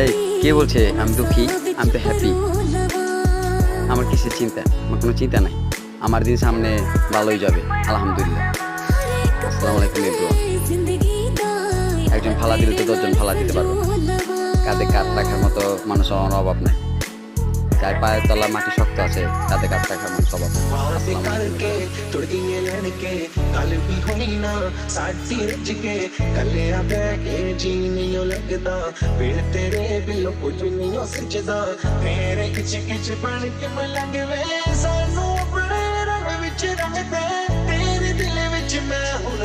এই কে বলছে আমি দুঃখী? আমি তো হ্যাপি। আমার কিসের চিন্তা? আমার কোনো চিন্তা নাই। আমার দিন সামনে ভালোই যাবে, আলহামদুলিল্লাহ। আসসালামু আলাইকুম এভরিওয়ান। একজন ফালা দিলে তো 10 জন ফালা দিতে পারবে না। কাঁধে কাঁধ রাখার মতো মানুষ আমার অভাব নাই। যার পায়ের তলার মাটি শক্ত আছে তাতে কাঁধ রাখার মানুষ অভাব নাই। আসসালামু আলাইকুম everyone। ਤੇਰੇ ਦਿਲ ਵਿੱਚ ਮੈਂ ਹੁਣ